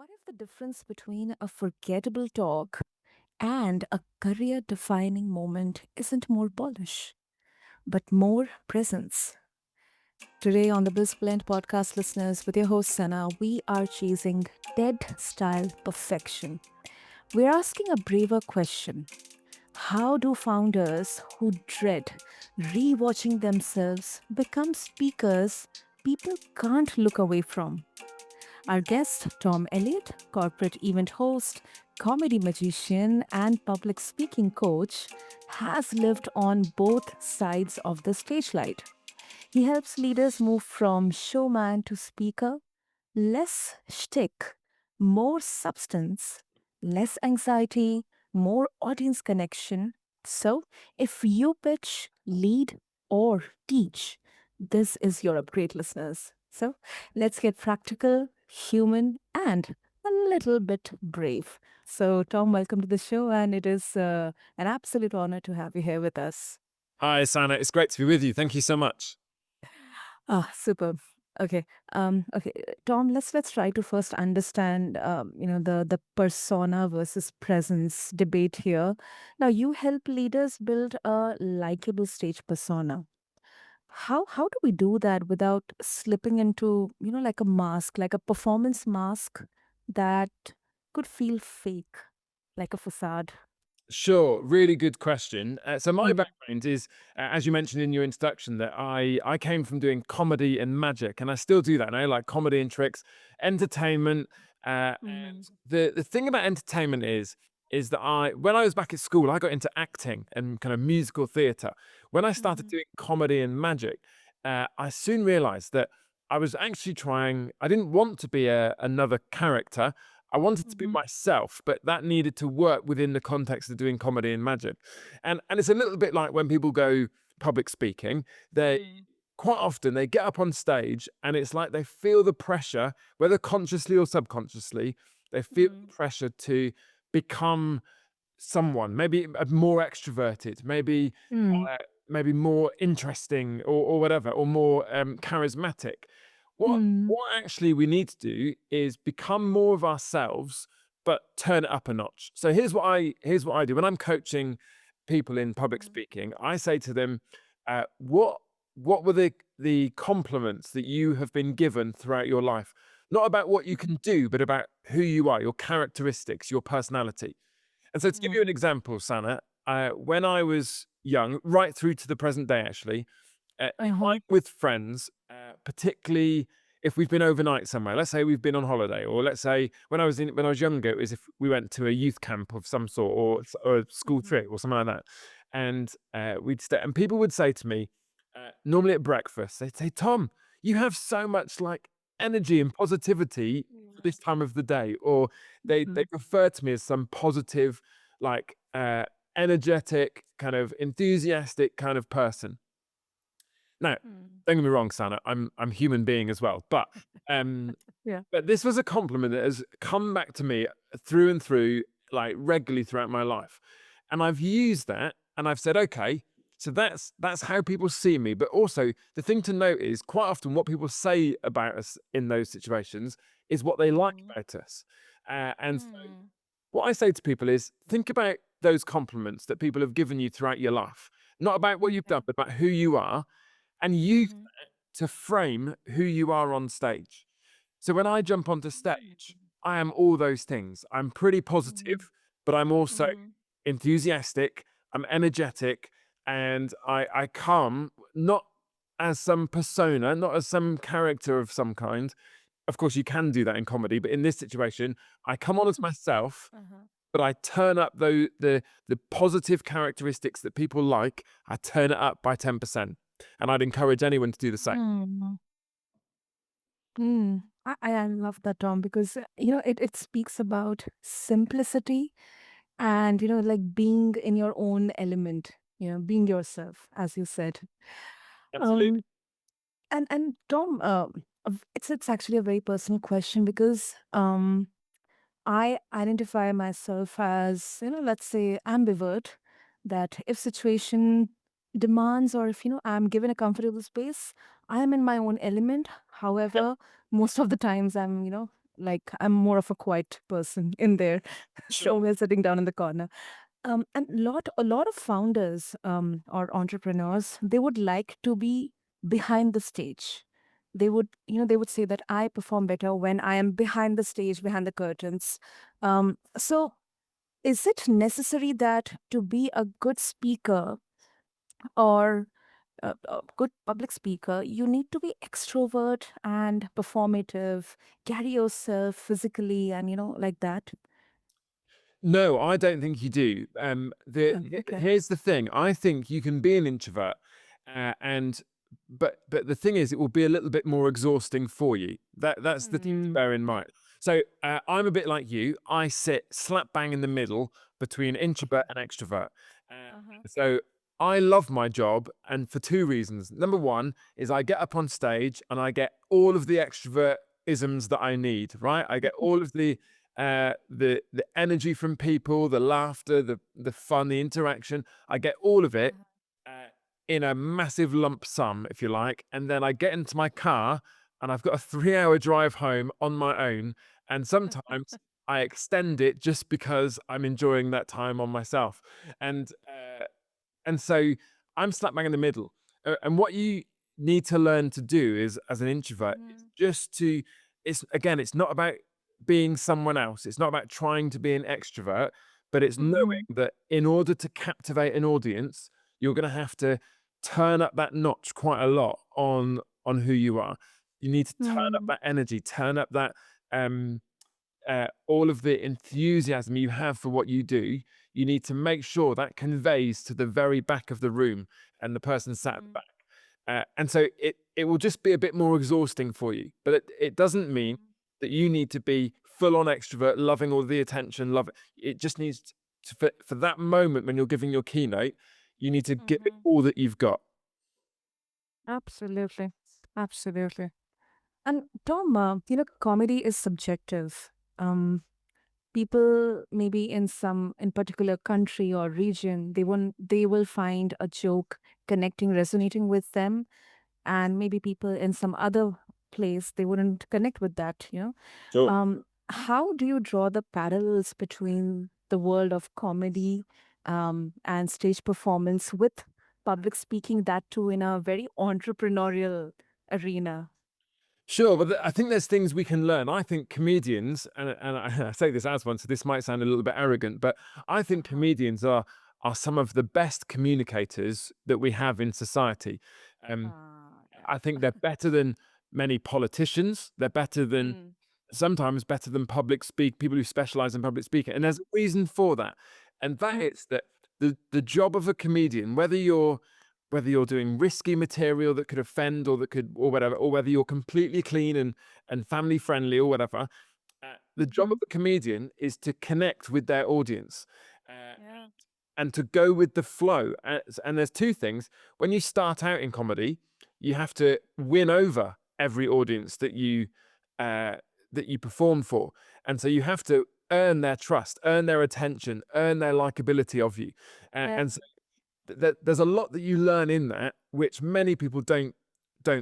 What if the difference between a forgettable talk and a career defining moment isn't more polish, but more presence? Today on the BizBlend podcast, listeners, with your host Sana, we are chasing TED style perfection. We're asking a braver question. How do founders who dread rewatching themselves become speakers people can't look away from? Our guest, Tom Elliott, corporate event host, comedy magician, and public speaking coach, has lived on both sides of the stage light. He helps leaders move from showman to speaker, less shtick, more substance, less anxiety, more audience connection. So, if you pitch, lead, or teach, this is your upgrade, listeners. So, let's get practical, human, and a little bit brave. So, Tom, welcome to the show, and it is an absolute honor to have you here with us. Hi, Sana. It's great to be with you. Thank you so much. Ah, superb. Okay. Okay. Tom, let's try to first understand, the persona versus presence debate here. Now, you help leaders build a likable stage persona. How do we do that without slipping into, like a mask, like a performance mask that could feel fake, like a facade? Sure, really good question. So my Mm. background is, as you mentioned in your introduction, that I came from doing comedy and magic, and I still do that. And I like comedy and tricks, entertainment. And Mm. the thing about entertainment is that when I was back at school, I got into acting and kind of musical theatre. When I started Mhm. doing comedy and magic, I soon realised that I was actually trying. I didn't want to be another character. I wanted to be Mhm. myself, but that needed to work within the context of doing comedy and magic. And it's a little bit like when people go public speaking, they Mm. quite often they get up on stage and it's like they feel the pressure, whether consciously or subconsciously, they feel Mm. the pressure to become someone, maybe more extroverted, Mm. uh, maybe more interesting or whatever, or more charismatic. What Mm. what actually we need to do is become more of ourselves, but turn it up a notch. So here's what I do when I'm coaching people in public Mhm. speaking. I say to them, what were the compliments that you have been given throughout your life? Not about what you can do, but about who you are, your characteristics, your personality. And so to give you an Mhm. example, Sana, when I was young, right through to the present day, actually, if I'm Uh-huh. with friends, particularly if we've been overnight somewhere, let's say we've been on holiday, or let's say when I was younger, it was if we went to a youth camp of some sort, or a school Mhm. trip or something like that, and we'd stay, and people would say to me, normally at breakfast, they'd say, "Tom, you have so much like energy and positivity for this time of the day," or they Mhm. refer to me as some positive, like energetic, kind of enthusiastic kind of person. Now, Mm. don't get me wrong, Sana, I'm human being as well, um, Yeah. but this was a compliment that has come back to me through and through, like regularly throughout my life, and I've used that, and I've said, okay, so that's how people see me. But also, the thing to note is, quite often, what people say about us in those situations is what they like Mhm. about us, and so Mm. what I say to people is think about those compliments that people have given you throughout your life, not about what you've Okay. done, but about who you are, and use Mhm. that to frame who you are on stage. So when I jump onto stage, Mm. I am all those things. I'm pretty Mhm. positive, but I'm also Mhm. enthusiastic, I'm energetic, and I come not as some persona, not as some character of some kind. Of course, you can do that in comedy, but in this situation, I come on as myself, Uh-huh. but I turn up the positive characteristics that people like. I turn it up by 10%, and I'd encourage anyone to do the same. Mm. Mm. I love that, Tom, because it speaks about simplicity and like being in your own element, being yourself, as you said. Absolutely. Um, and Tom, it's actually a very personal question because I identify myself as, let's say ambivert, that if situation demands or if, I'm given a comfortable space, I am in my own element. Yep. However, most of the times I'm, like I'm more of a quiet person in there, Sure. somewhere sitting down in the corner. And a lot of founders or entrepreneurs, they would like to be behind the stage. They would say that I perform better when I am behind the stage, behind the curtains. So is it necessary that to be a good speaker or a good public speaker, you need to be extrovert and performative, carry yourself physically, and like that? No, I don't think you do. Okay. Here's the thing. I think you can be an introvert, and but the thing is, it will be a little bit more exhausting for you. That's the thing to Mm. bear in mind. So I'm a bit like you. I sit slap bang in the middle between introvert and extrovert. Uh, Uh-huh. so I love my job, and for two reasons. Number one is I get up on stage and I get all of the extrovert isms that I need. Right, I get all of the energy from people, the laughter, the fun, the interaction. I get all of it uh, in a massive lump sum, if you like, and then I get into my car and I've got a 3 hour drive home on my own. And sometimes I extend it just because I'm enjoying that time on myself. And and so I'm slap bang in the middle. And what you need to learn to do is, as an introvert, is Mhm. just to, it's again, it's not about being someone else. It's not about trying to be an extrovert, but it's knowing Mhm. that in order to captivate an audience, you're going to have to turn up that notch quite a lot on who you are. You need to turn up Mhm. that energy, turn up that um all of the enthusiasm you have for what you do, you need to make sure that conveys to the very back of the room and the person sat at the Mhm. back. And so it will just be a bit more exhausting for you. But it doesn't mean Mhm. that you need to be full on extrovert, loving all the attention, love it. It just needs to, for that moment when you're giving your keynote, you need to give it Mhm. all that you've got. Absolutely. Absolutely. And Tom, comedy is subjective. Um, People maybe in some in particular country or region, they will find a joke connecting, resonating with them, and maybe people in some other place they wouldn't connect with that. Sure. How do you draw the parallels between the world of comedy and stage performance with public speaking, that too in a very entrepreneurial arena? Sure, but I think there's things we can learn. I think comedians, and I say this as one, so this might sound a little bit arrogant, but I think Uh-huh. comedians are some of the best communicators that we have in society. Um, Yeah. I think they're better than many politicians. They're better than, Mm. sometimes better than people who specialize in public speaking. And Yeah. there's a reason for that. And that is that the job of a comedian, whether you're doing risky material that could offend or that could or whatever, or whether you're completely clean and family friendly or whatever, the job of Mhm. a comedian is to connect with their audience. Uh, Yeah. and to go with the flow. And there's two things. When you start out in comedy, you have to win over every audience uh, that you perform for, and so you have to earn their trust, earn their attention, earn their likability of you. Yeah. And so there's a lot that you learn in that which many people don't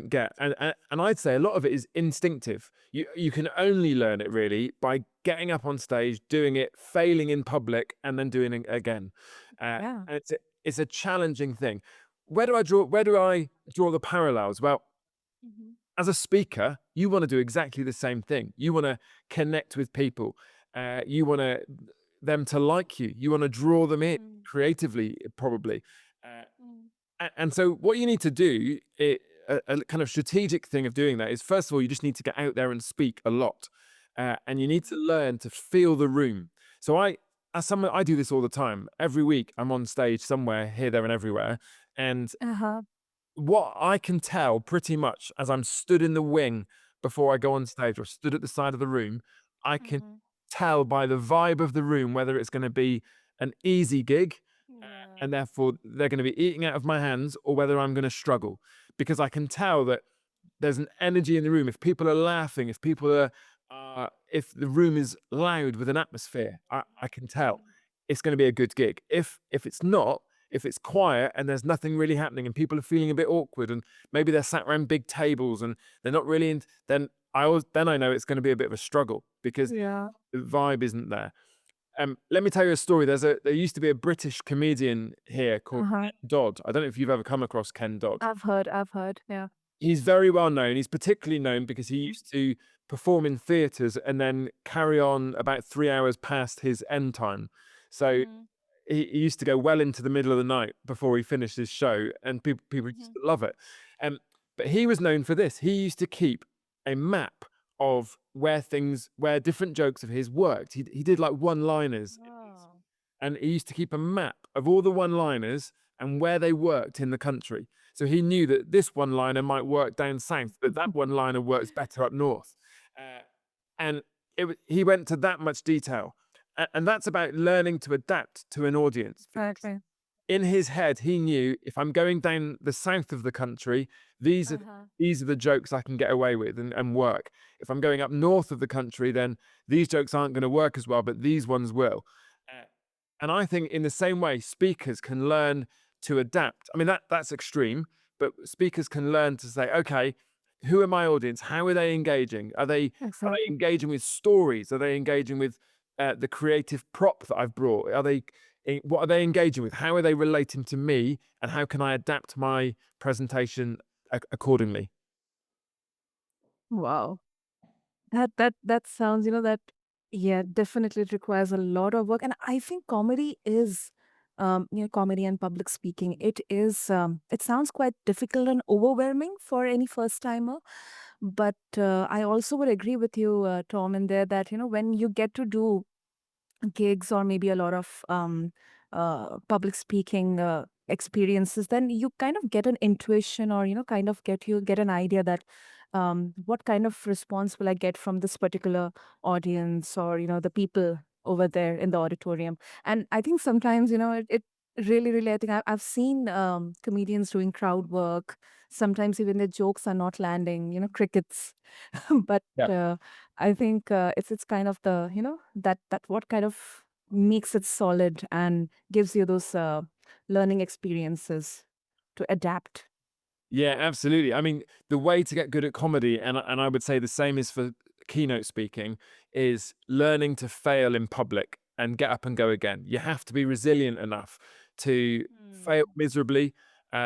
get, and I'd say a lot of it is instinctive. You can only learn it really by getting up on stage, doing it, failing in public, and then doing it again. Yeah. And it's a challenging thing. Where do I draw the parallels? Well, Mhm. as a speaker, you want to do exactly the same thing. You want to connect with people. You want them to like you. You want to draw them in Mm. creatively, probably. Uh, Mm. and so, what you need to do, a kind of strategic thing of doing that is, first of all, you just need to get out there and speak a lot, and you need to Mhm. learn to feel the room. So, as someone, I do this all the time. Every week, I'm on stage somewhere, here, there, and everywhere, and Uh-huh. what I can tell pretty much as I'm stood in the wing before I go on stage or stood at the side of the room, I can Mhm. tell by the vibe of the room whether it's going to be an easy gig, Yeah. and therefore they're going to be eating out of my hands, or whether I'm going to struggle, because I can tell that there's an energy in the room. If people are laughing, if people are, if the room is loud with an atmosphere, I can tell Mm. it's going to be a good gig. If it's not, if it's quiet and there's nothing really happening and people are feeling a bit awkward and maybe they're sat around big tables and they're not really in, then I know it's going to be a bit of a struggle because Yeah. the vibe isn't there. Let me tell you a story. There used to be a British comedian here called Uh-huh. Ken Dodd. I don't know if you've ever come across Ken Dodd. I've heard. Yeah. He's very well known. He's particularly known because he used to perform in theatres and then carry on about 3 hours past his end time. So Mhm. he used to go well into the middle of the night before he finished his show, and people used Mhm. to love it. Um, but he was known for this. He used to keep a map of where different jokes of his worked. He did like one-liners, Oh. and he used to keep a map of all the one-liners and where they worked in the country. So he knew that this one-liner might work down south, but that one-liner works better up north. Uh, and he went to that much detail. And that's about learning to adapt to an audience. Exactly. In his head, he knew if I'm going down the south of the country, these are Uh-huh. these are the jokes I can get away with and work. If I'm going up north of the country, then these jokes aren't going to work as well, but these ones will. Uh, and I think in the same way, speakers can learn to adapt. I mean, that's extreme, but speakers can learn to say, okay, who are my audience? How are they engaging? Are they Exactly. engaging with stories? Are they engaging with the creative prop that I've brought? What are they engaging with? How are they relating to me? And how can I adapt my presentation accordingly? Wow. That sounds, that yeah, definitely it requires a lot of work. And I think comedy is comedy and public speaking, it sounds quite difficult and overwhelming for any first timer. But I also would agree with you, Tom, in there that, when you get to do gigs or maybe a lot of public speaking experiences, then you kind of get an intuition, or kind of get an idea that what kind of response will I get from this particular audience, or the people over there in the auditorium. And I think sometimes, it really, really, I think I've seen comedians doing crowd work. Sometimes even their jokes are not landing, crickets. But Yeah. I think it's kind of the, that what kind of makes it solid and gives you those learning experiences to adapt. Yeah, absolutely. I mean, the way to get good at comedy, and I would say the same is for keynote speaking, is learning to fail in public and get up and go again. You have to be resilient enough to fail Hmm. miserably,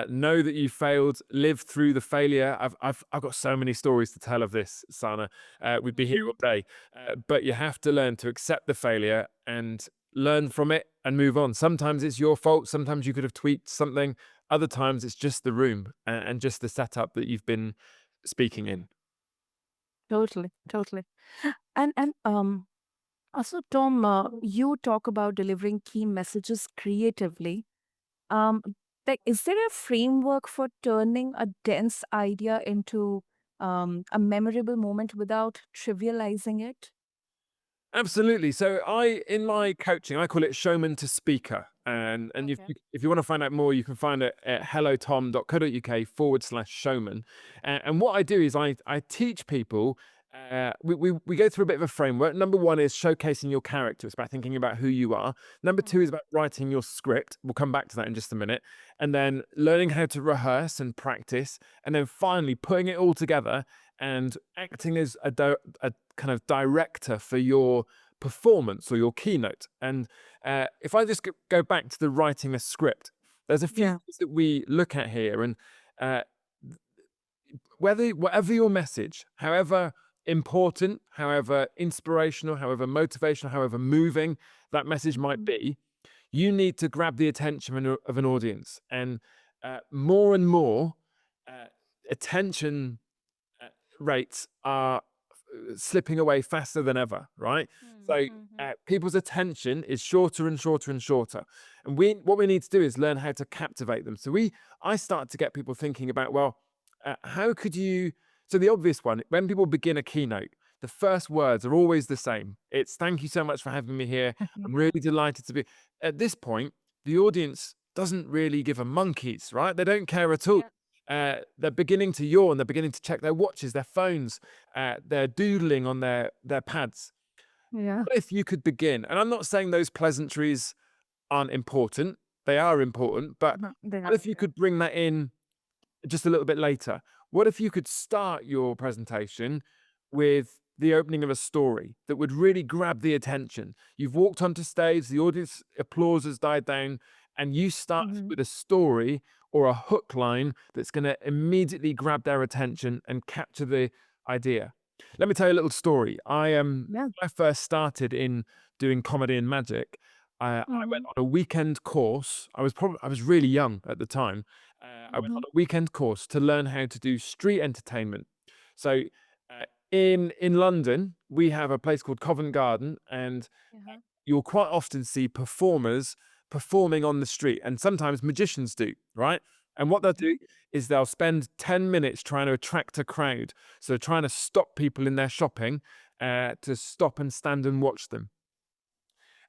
know that you failed, live through the failure. I've got so many stories to tell of this, Sana. We'd be here all day, but you have to learn to accept the failure and learn from it and move on. Sometimes it's your fault. Sometimes you could have tweaked something. Other times it's just the room and just the setup that you've been speaking in. Totally, totally. And also, Tom, you talk about delivering key messages creatively. Um, is there a framework for turning a dense idea into a memorable moment without trivializing it? Absolutely. So in my coaching, I call it showman to speaker. And Okay. if you want to find out more, you can find it at hellotom.co.uk/showman. And what I do is I teach people. We go through a bit of a framework. Number one is showcasing your character. It's about thinking about who you are. Number two is Mhm. about writing your script. We'll come back to that in just a minute. And then learning how to rehearse and practice. And then finally putting it all together and acting as a kind of director for your performance or your keynote. And if I just go back to the writing a script, there's a few Yeah. things that we look at here, and uh, whatever your message, however important, however inspirational, however motivational, however moving that message might Mhm. be, you need to grab the attention of an audience, and more and more uh, attention uh, rates are slipping away faster than ever, right? So Mhm. people's attention is shorter and shorter and shorter, and what we need to do is learn how to captivate them. So I start to get people thinking about, well, how could you? So the obvious one, when people begin a keynote, the first words are always the same. It's "Thank you so much for having me here. I'm Yeah. really delighted to be." At this point, the audience doesn't really give a monkeys, right? They don't care at all. Yeah. They're beginning to yawn. They're beginning to check their watches, their phones. They're doodling on their pads. Yeah. What if you could begin? And I'm not saying those pleasantries aren't important. They are important, but Mhm. They what are. if you Yeah. could bring that in just a little bit later? What if you could start your presentation with the opening of a story that would really grab the attention. You've walked onto stage, the audience applause has died down, and you start Mhm. with a story or a hook line that's going to immediately grab their attention and capture the idea. Let me tell you a little story. Yeah. When I first started in doing comedy and magic, I went Mhm. on a weekend course. I was really young at the time. I went on Mhm. a weekend course to learn how to do street entertainment. So in London, we have a place called Covent Garden, and Uh-huh. you'll quite often see performers performing on the street, and sometimes magicians do, right? And what they'll do Mhm. is they'll spend 10 minutes trying to attract a crowd. So trying to stop people in their shopping to stop and stand and watch them.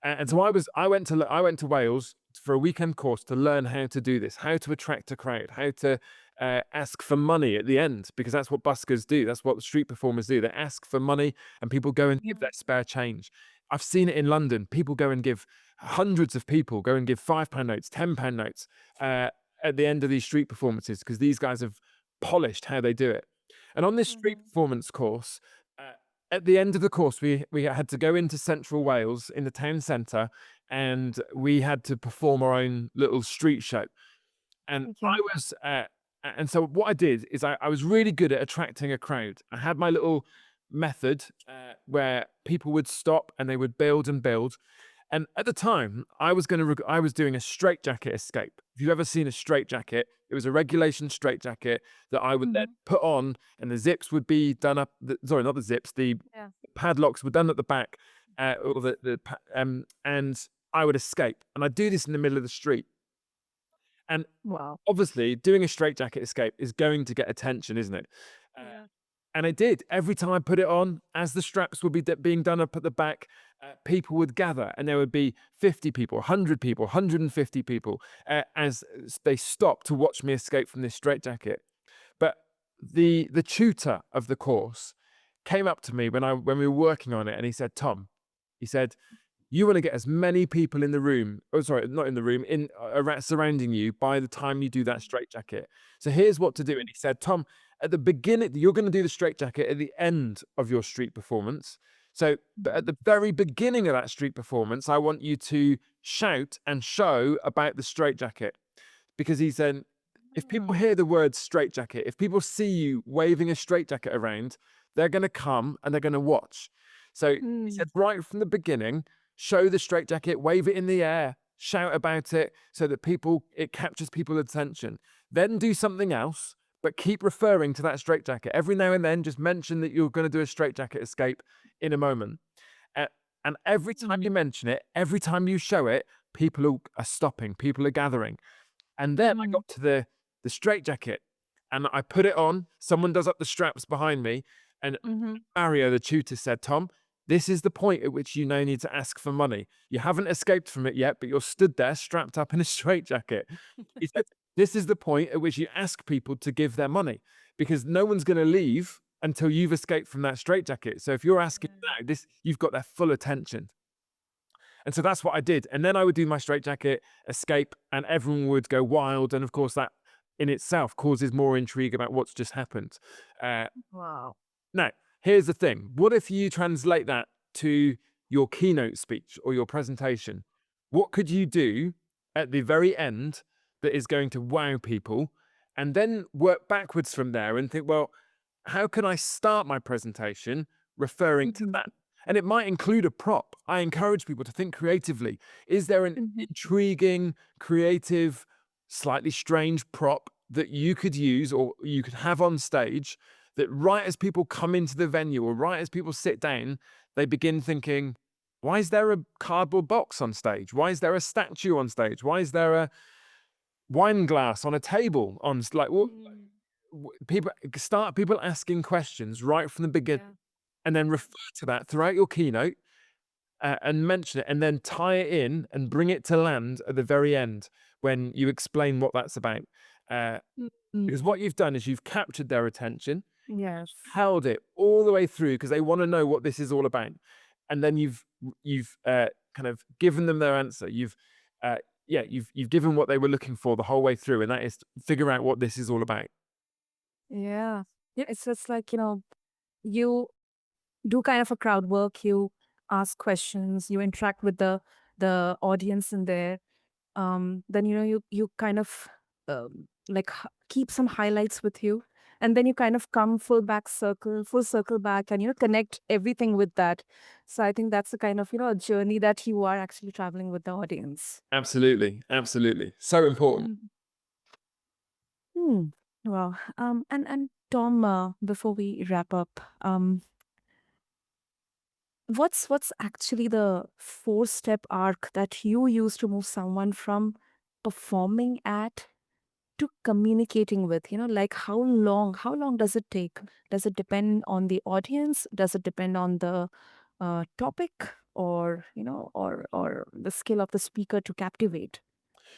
And so Mhm. I went to Wales for a weekend course to learn how to do this, how to attract a crowd, how to ask for money at the end, because that's what buskers do. That's what the street performers do. They ask for money, and people go and give Mhm. that spare change. I've seen it in London. People go and give hundreds of people go and give £5 notes, £10 notes uh, at the end of these street performances because these guys have polished how they do it. And on this street Mhm. performance course, uh, at the end of the course, we had to go into central Wales in the town centre, and we had to perform our own little street show. And Okay. so what I did is I was really good at attracting a crowd. I had my little method where people would stop and they would build and build. And at the time, I was doing a straitjacket escape. If you've ever seen a straitjacket, it was a regulation straitjacket that I would then Mhm. put on, and the zips would be done up. Sorry, not the zips. The Yeah. padlocks were done at the back, or and I would escape. And I'd do this in the middle of the street. And Wow. obviously, doing a straitjacket escape is going to get attention, isn't it? Uh, Yeah. and it did. Every time I put it on, as the straps would be being done up at the back, people would gather, and there would be 50 people, 100 people, 150 people, as they stopped to watch me escape from this straitjacket. But the tutor of the course came up to me when we were working on it, and he said, "Tom," he said, "you want to get as many people in the room, oh sorry, not in the room, in around surrounding you by the time you do that straitjacket. So here's what to do." And he said, "Tom, at the beginning, you're going to do the straitjacket at the end of your street performance. So, but at Mhm. the very beginning of that street performance, I want you to shout and show about the straitjacket." Because he said, if people Mhm. hear the word straitjacket, if people see you waving a straitjacket around, they're going to come and they're going to watch. So he Mm. said, right from the beginning, show the straitjacket, wave it in the air, shout about it so that it captures people's attention. Then do something else, but keep referring to that straitjacket. Every now and then, just mention that you're going to do a straitjacket escape in a moment. Uh, and every time Mm. you mention it, every time you show it, are stopping, people are gathering. And then I Mm. got to the straitjacket and I put it on. Someone does up the straps behind me, and Mhm. Mario, the tutor, said, "Tom, this is the point at which you now need to ask for money. You haven't escaped from it yet, but you're stood there strapped up in a straitjacket." He said, "This is the point at which you ask people to give their money because no one's going to leave until you've escaped from that straitjacket. So if you're asking now, this you've got their full attention." And so that's what I did. And then I would do my straitjacket escape, and everyone would go wild. And of course, that in itself causes more intrigue about what's just happened. Uh, Wow. Now, here's the thing. What if you translate that to your keynote speech or your presentation? What could you do at the very end that is going to wow people? And then work backwards from there and think, well, how can I start my presentation referring to Mhm. that? And it might include a prop. I encourage people to think creatively. Is there an Mhm. intriguing, creative, slightly strange prop that you could use or you could have on stage that right as people come into the venue or right as people sit down, they begin thinking, why is there a cardboard box on stage? Why is there a statue on stage? Why is there a wine glass on a table like what Mm. people asking questions right from the beginning Yeah. and then Yeah. refer to that throughout your keynote and mention it and then tie it in and bring it to land at the very end when you explain what that's about. Uh, Mm. because what you've done is you've captured their attention, Yes. held it all the way through because they want to know what this is all about, and then you've kind of given them their answer. Uh, you've given what they were looking for the whole way through, and that is to figure out what this is all about. Yeah. Yeah. It's just like, you do kind of a crowd work. You ask questions, you interact with the audience in there. Then you kind of keep some highlights with you, and then you kind of come full circle back, and connect everything with that. So I think that's the kind of a journey that you are actually traveling with the audience. Absolutely, absolutely. So important. Mm. Hmm. Wow. And Tom, before we wrap up, what's actually the four-step arc that you use to move someone from performing at to communicating with? Like how long does it take? Does it depend on the audience? Does it depend on the topic, or or the skill of the speaker to captivate?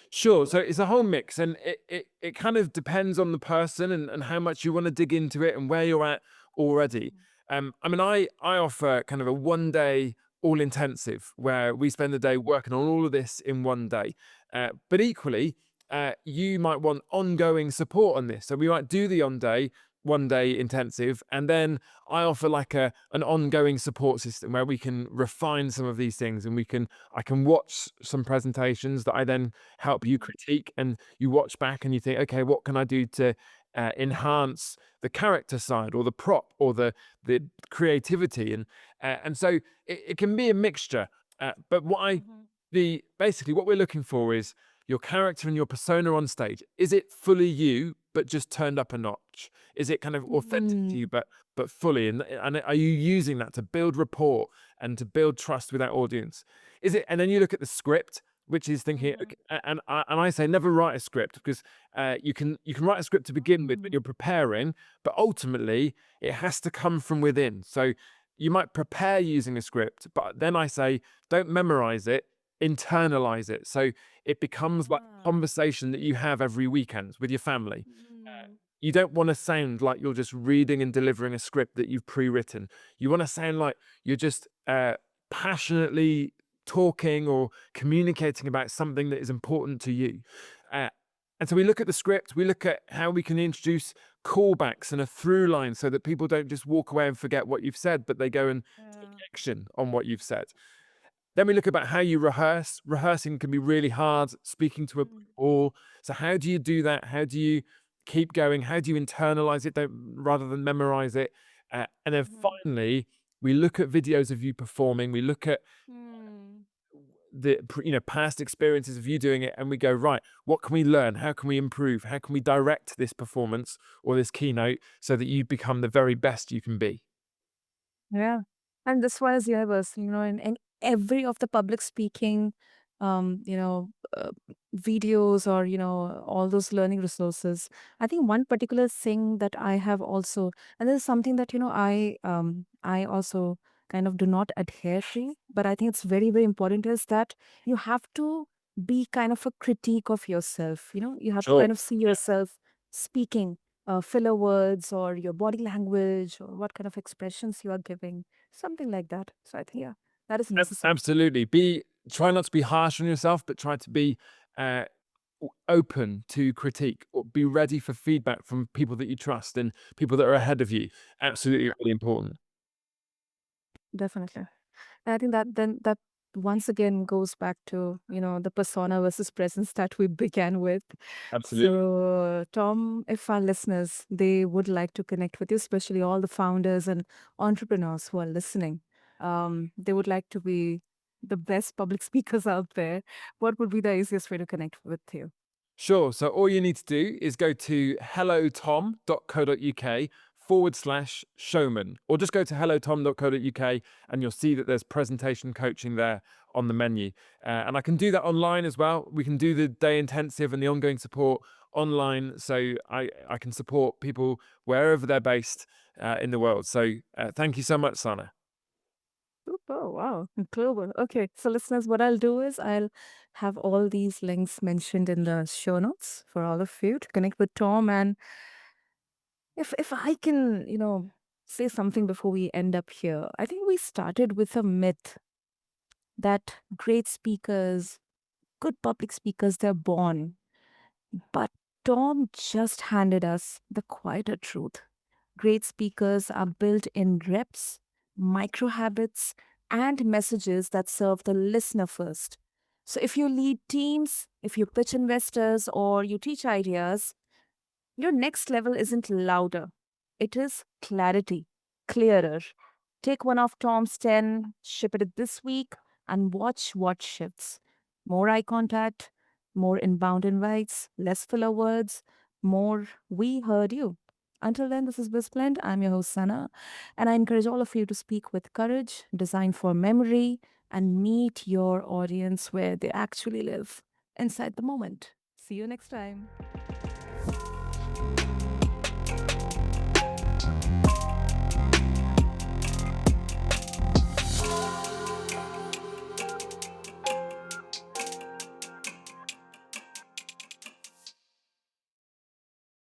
Sure. So it's a whole mix, and it kind of depends on the person and how much you want to dig into it and where you're at already. I mean, I offer kind of a 1 day all intensive where we spend the day working on all of this in 1 day. But equally, you might want ongoing support on this. So we might do the 1 day intensive, and then I offer like an ongoing support system where we can refine some of these things, and I can watch some presentations that I then help you critique, and you watch back and you think, okay, what can I do to enhance the character side or the prop or the creativity, and so it can be a mixture. But the basically what we're looking for is your character and your persona on stage. Is it fully you but just turned up a notch? Is it kind of authentic to you Mhm. but fully? And are you using that to build rapport and to build trust with that audience? Is it? And then you look at the script, which is thinking, Mhm. okay, and I say never write a script, because you can write a script to begin with when Mm. you're preparing, but ultimately it has to come from within. So you might prepare using a script, but then I say don't memorize it, internalize it. So it becomes like a Ah. conversation that you have every weekend with your family. Mm. You don't want to sound like you're just reading and delivering a script that you've pre-written. You want to sound like you're just passionately talking or communicating about something that is important to you. Uh, and so we look at the script, we look at how we can introduce callbacks and a through line so that people don't just walk away and forget what you've said, but they go and take Yeah. action on what you've said. Then we look about how you rehearse. Rehearsing can be really hard, speaking to a brick Mm. wall. So how do you do that? How do you keep going? How do you internalize it, don't, rather than memorize it? And then Mhm. finally, we look at videos of you performing. We look at Mm. past experiences of you doing it, and we go, right, what can we learn? How can we improve? How can we direct this performance or this keynote so that you become the very best you can be? Yeah. And this was universal, in every of the public speaking, videos, or, all those learning resources. I think one particular thing that I have also, and this is something that, I also kind of do not adhere to, but I think it's very, very important, is that you have to be kind of a critique of yourself. You have to Sure. kind of see yourself speaking filler words, or your body language, or what kind of expressions you are giving, something like that. So I think, yeah, that is necessary. Absolutely. Try not to be harsh on yourself, but try to be uh, open to critique, or be ready for feedback from people that you trust and people that are ahead of you. Absolutely, really important. Definitely. And I think that once again goes back to, the persona versus presence that we began with. Absolutely. So, Tom, if our listeners, they would like to connect with you, especially all the founders and entrepreneurs who are listening, they would like to be the best public speakers out there. What would be the easiest way to connect with you? Sure. So all you need to do is go to hellotom.co.uk/showman, or just go to hellotom.co.uk and you'll see that there's presentation coaching there on the menu. And I can do that online as well. We can do the day intensive and the ongoing support online. So I can support people wherever they're based in the world. So thank you so much, Sana. Oh, wow. Global. Okay. So, listeners, what I'll do is I'll have all these links mentioned in the show notes for all of you to connect with Tom. And if I can, say something before we end up here, I think we started with a myth that great speakers, good public speakers, they're born. But Tom just handed us the quieter truth. Great speakers are built in reps, micro habits, and messages that serve the listener first. So, if you lead teams, if you pitch investors, or you teach ideas, your next level isn't louder, it is clarity, clearer. Take one of Tom's 10, ship it this week, and watch what shifts. More eye contact, more inbound invites, less filler words, more we heard you. Until then, this is BizBlend. I'm your host, Sana, and I encourage all of you to speak with courage, design for memory, and meet your audience where they actually live inside the moment. See you next time.